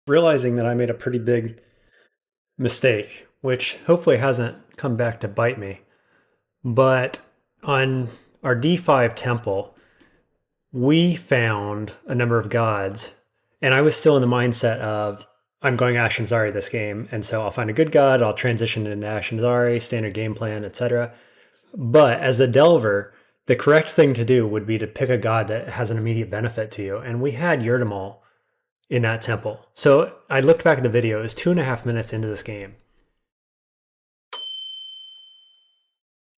Realizing that I made a pretty big mistake, which hopefully hasn't come back to bite me. But on our D5 temple, we found a number of gods, and I was still in the mindset of I'm going Ashanzari this game, and so I'll find a good god, I'll transition into Ashanzari, standard game plan, etc. But as the Delver, the correct thing to do would be to pick a god that has an immediate benefit to you, and we had Yurdamal in that temple. So I looked back at the video, it was 2.5 minutes into this game.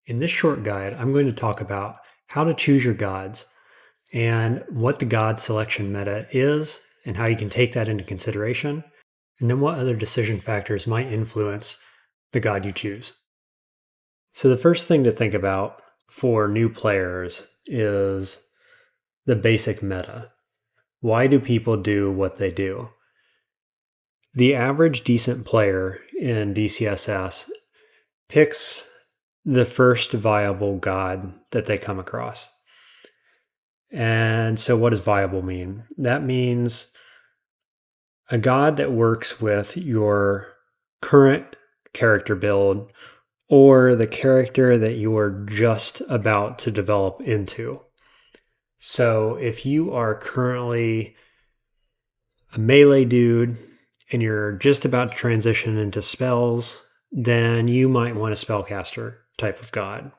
In this short guide, I'm going to talk about how to choose your gods and what the god selection meta is and how you can take that into consideration, and then what other decision factors might influence the god you choose. So, the first thing to think about for new players is the basic meta. Why do people do what they do? The average decent player in DCSS picks the first viable god that they come across. And so, what does viable mean? That means a god that works with your current character build or the character that you are just about to develop into. So, if you are currently a melee dude and you're just about to transition into spells, then you might want a spellcaster type of god.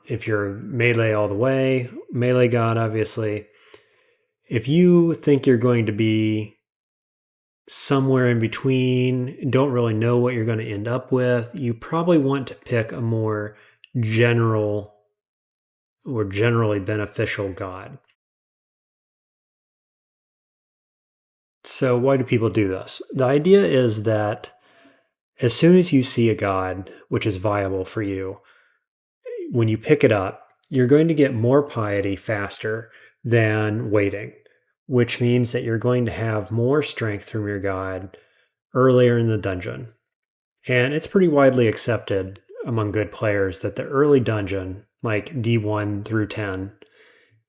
If you're melee all the way, melee god, obviously. If you think you're going to be somewhere in between, don't really know what you're going to end up with, you probably want to pick a more general or generally beneficial god. So, why do people do this? The idea is that as soon as you see a god which is viable for you, when you pick it up, you're going to get more piety faster than waiting, which means that you're going to have more strength from your god earlier in the dungeon. And it's pretty widely accepted among good players that the early dungeon, like D1 through 10,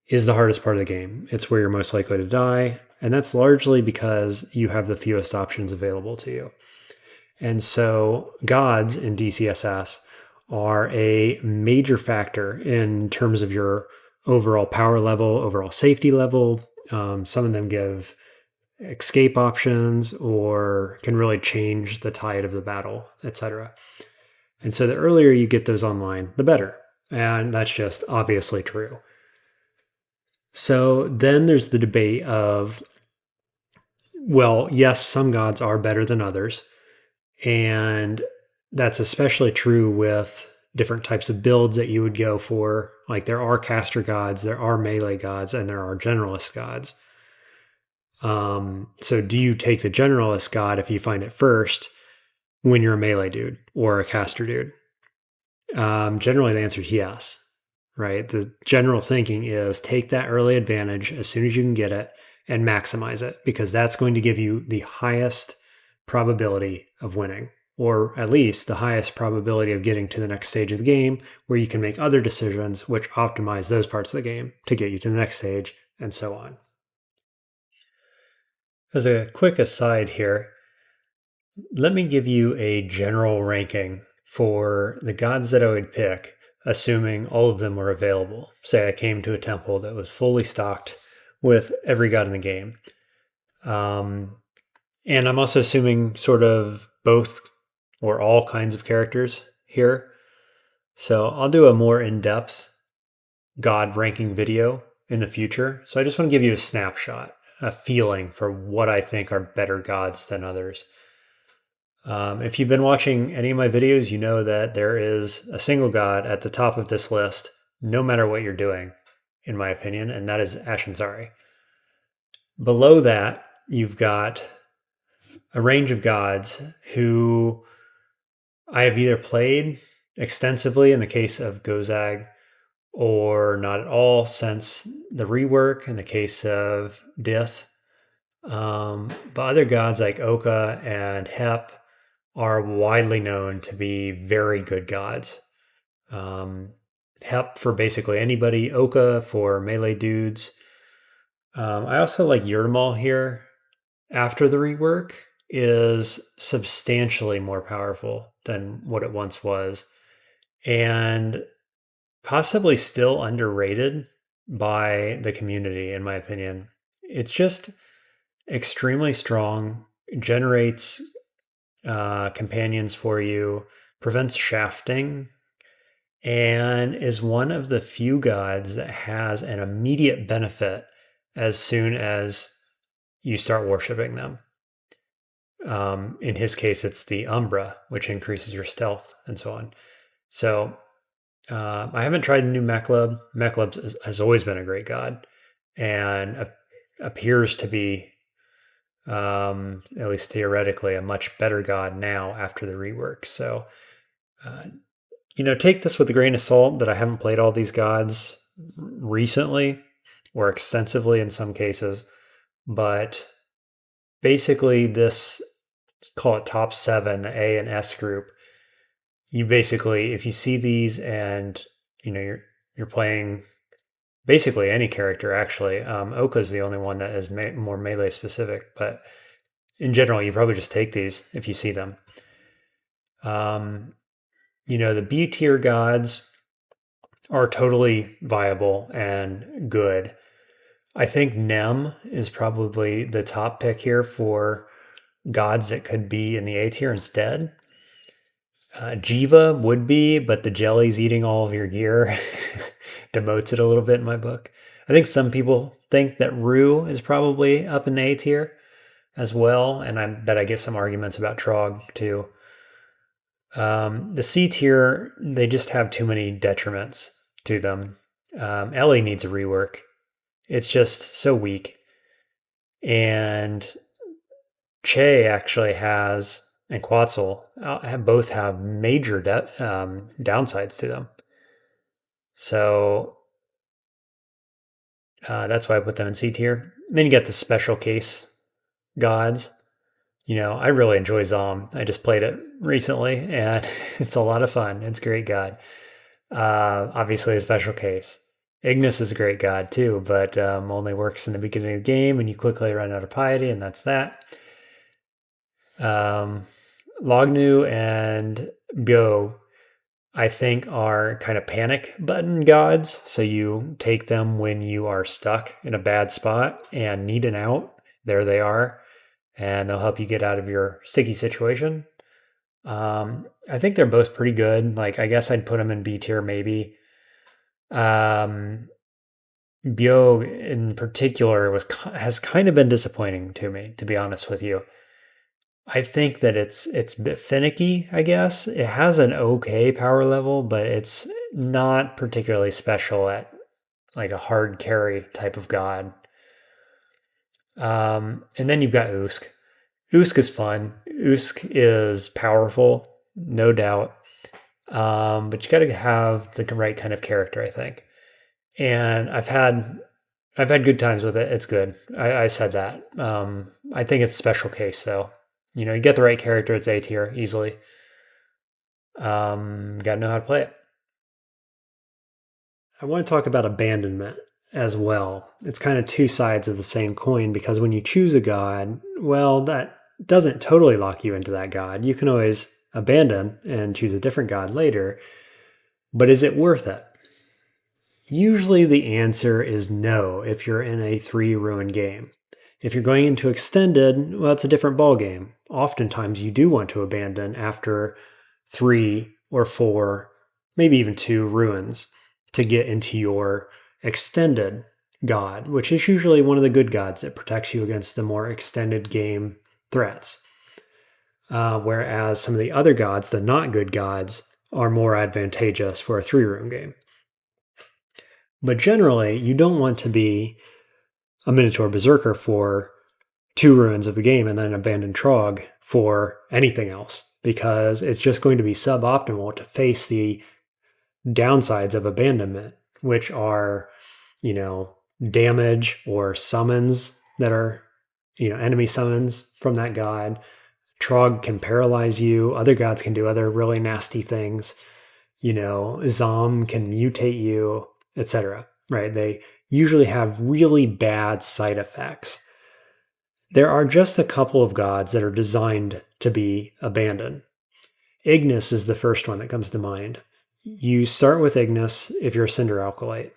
is the hardest part of the game. It's where you're most likely to die. And that's largely because you have the fewest options available to you. And so gods in DCSS are a major factor in terms of your overall power level, overall safety level. Some of them give escape options or can really change the tide of the battle, etc. And so the earlier you get those online, the better. And that's just obviously true. So then there's the debate of, well, yes, some gods are better than others. And that's especially true with different types of builds that you would go for. Like there are caster gods, there are melee gods, and there are generalist gods. So do you take the generalist god if you find it first when you're a melee dude or a caster dude? Generally, the answer is yes, right? The general thinking is take that early advantage as soon as you can get it and maximize it because that's going to give you the highest probability of winning, or at least the highest probability of getting to the next stage of the game where you can make other decisions which optimize those parts of the game to get you to the next stage and so on. As a quick aside here, let me give you a general ranking for the gods that I would pick, assuming all of them were available. Say I came to a temple that was fully stocked with every god in the game. And I'm also assuming sort of both or all kinds of characters here. So I'll do a more in depth god ranking video in the future. So I just want to give you a snapshot, a feeling for what I think are better gods than others. If you've been watching any of my videos, you know that there is a single god at the top of this list, no matter what you're doing, in my opinion, and that is Ashanzari. Below that, you've got a range of gods who I have either played extensively in the case of Gozag or not at all since the rework in the case of Dith. But other gods like Oka and Hep are widely known to be very good gods. Hep for basically anybody, Oka for melee dudes. I also like Yurmal here. after the rework is substantially more powerful than what it once was, and possibly still underrated by the community, in my opinion. It's just extremely strong, generates companions for you, prevents shafting, and is one of the few gods that has an immediate benefit as soon as you start worshiping them. In his case, it's the Umbra, which increases your stealth and so on. So I haven't tried the new Mechlub. Mechlub has always been a great god and appears to be, at least theoretically, a much better god now after the rework. So, uh, take this with a grain of salt that I haven't played all these gods recently or extensively in some cases. But basically, this, call it top seven, the A and S group, you basically, if you see these and you're playing basically any character, actually. Oka's the only one that is more melee specific, but in general, you probably just take these if you see them. The B tier gods are totally viable and good. I think Nem is probably the top pick here for gods that could be in the A tier instead. Jiva would be, but the jelly's eating all of your gear demotes it a little bit in my book. I think some people think that Rue is probably up in the A tier as well, and I bet I get some arguments about Trog too. The C tier, they just have too many detriments to them. Ellie needs a rework. It's just so weak. And Che actually has, and Quetzal both have major downsides to them. So that's why I put them in C tier. Then you get the special case gods. I really enjoy Zom. I just played it recently, and it's a lot of fun. It's a great god. Obviously, a special case. Ignis is a great god too, but only works in the beginning of the game, and you quickly run out of piety, and that's that. Lognu and Byo, I think, are kind of panic button gods. So you take them when you are stuck in a bad spot and need an out. There they are, and they'll help you get out of your sticky situation. I think they're both pretty good. Like, I guess I'd put them in B tier maybe. Byo in particular has kind of been disappointing to me, to be honest with you. I think that it's a bit finicky, I guess. It has an okay power level, but it's not particularly special at like a hard carry type of god. And then you've got Usk. Usk is fun. Usk is powerful, no doubt. But you got to have the right kind of character, I think. And I've had good times with it. It's good. I said that. I think it's special case though. You get the right character, it's A tier easily. Got to know how to play it. I want to talk about abandonment as well. It's kind of two sides of the same coin because when you choose a god, well, that doesn't totally lock you into that god. You can always abandon and choose a different god later. But is it worth it? Usually the answer is no if you're in a 3 ruin game. If you're going into extended, well, it's a different ballgame. Oftentimes you do want to abandon after 3 or 4, maybe even 2 ruins to get into your extended god, which is usually one of the good gods that protects you against the more extended game threats. Whereas some of the other gods, the not good gods, are more advantageous for a 3 ruin game. But generally, you don't want to be a Minotaur Berserker for 2 ruins of the game and then abandon Trog for anything else, because it's just going to be suboptimal to face the downsides of abandonment, which are, damage or summons that are, enemy summons from that god. Trog can paralyze you. Other gods can do other really nasty things. Zom can mutate you, etc. Right? They usually have really bad side effects. There are just a couple of gods that are designed to be abandoned. Ignis is the first one that comes to mind. You start with Ignis if you're a Cinder Alkalite.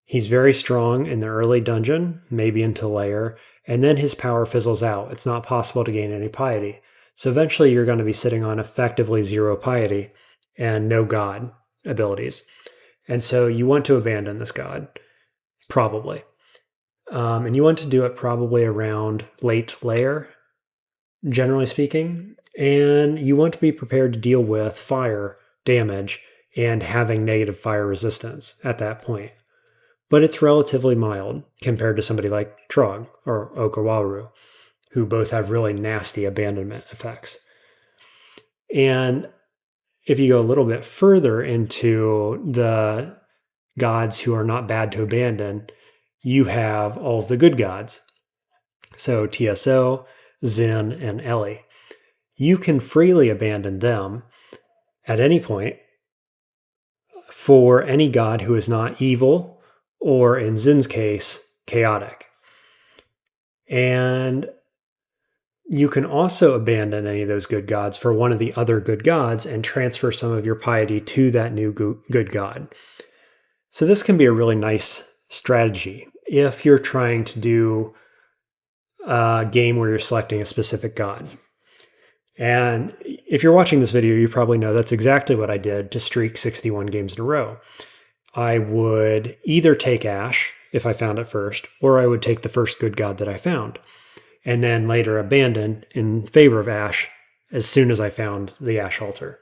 He's very strong in the early dungeon, maybe into lair, and then his power fizzles out. It's not possible to gain any piety. So eventually you're going to be sitting on effectively 0 piety and no god abilities. And so you want to abandon this god, probably. And you want to do it probably around late lair, generally speaking. And you want to be prepared to deal with fire damage and having negative fire resistance at that point. But it's relatively mild compared to somebody like Trog or Okawaru, who both have really nasty abandonment effects. And if you go a little bit further into the gods who are not bad to abandon, you have all of the good gods. So TSO, Zen, and Ellie. You can freely abandon them at any point for any god who is not evil, or in Zen's case, chaotic. And you can also abandon any of those good gods for one of the other good gods and transfer some of your piety to that new good god. So this can be a really nice strategy if you're trying to do a game where you're selecting a specific god. And if you're watching this video, you probably know that's exactly what I did to streak 61 games in a row. I would either take Ash if I found it first, or I would take the first good god that I found, and then later abandon in favor of Ash as soon as I found the Ash altar.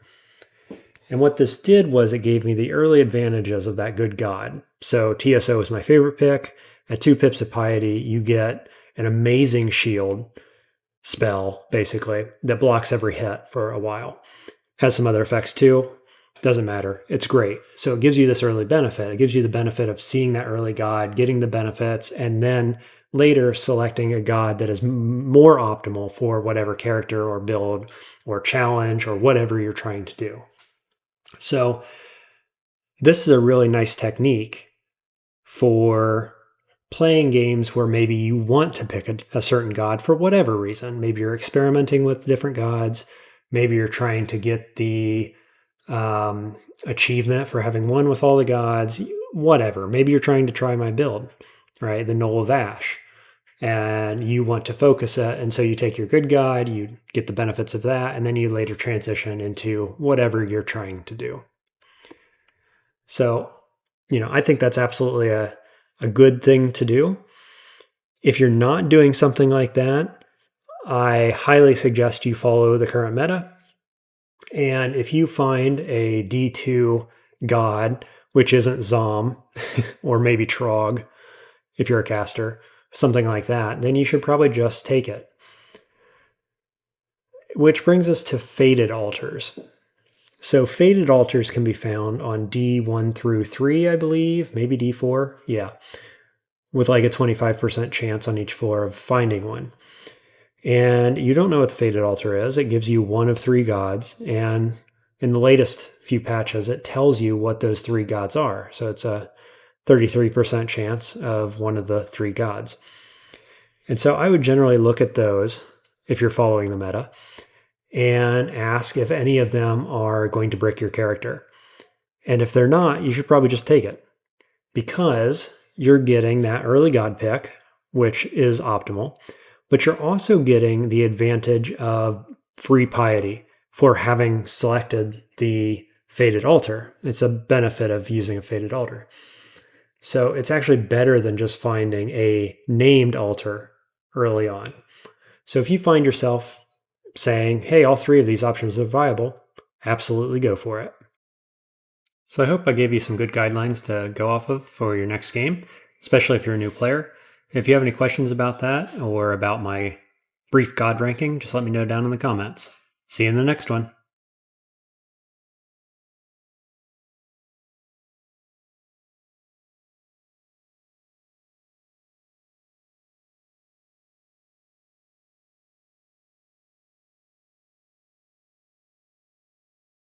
And what this did was it gave me the early advantages of that good god. So TSO is my favorite pick. At 2 pips of piety, you get an amazing shield spell, basically, that blocks every hit for a while. Has some other effects too. Doesn't matter. It's great. So it gives you this early benefit. It gives you the benefit of seeing that early god, getting the benefits, and then later selecting a god that is more optimal for whatever character or build or challenge or whatever you're trying to do. So this is a really nice technique for playing games where maybe you want to pick a certain god for whatever reason. Maybe you're experimenting with different gods. Maybe you're trying to get the achievement for having won with all the gods, whatever. Maybe you're trying to try my build, right? The Knoll of Ash. And you want to focus it. And so you take your good god, you get the benefits of that, and then you later transition into whatever you're trying to do. So, I think that's absolutely a good thing to do. If you're not doing something like that, I highly suggest you follow the current meta. And if you find a D2 god, which isn't Zom or maybe Trog, if you're a caster, something like that, then you should probably just take it. Which brings us to Fated Altars. So Fated Altars can be found on D1 through 3, I believe, maybe D4, yeah, with like a 25% chance on each floor of finding one. And you don't know what the Fated Altar is. It gives you one of 3 gods, and in the latest few patches, it tells you what those 3 gods are. So it's a 33% chance of one of the 3 gods. And so I would generally look at those, if you're following the meta, and ask if any of them are going to break your character. And if they're not, you should probably just take it, because you're getting that early god pick, which is optimal, but you're also getting the advantage of free piety for having selected the Fated Altar. It's a benefit of using a Fated Altar. So it's actually better than just finding a named altar early on. So if you find yourself saying, hey, all 3 of these options are viable, absolutely go for it. So I hope I gave you some good guidelines to go off of for your next game, especially if you're a new player. If you have any questions about that or about my brief god ranking, just let me know down in the comments. See you in the next one.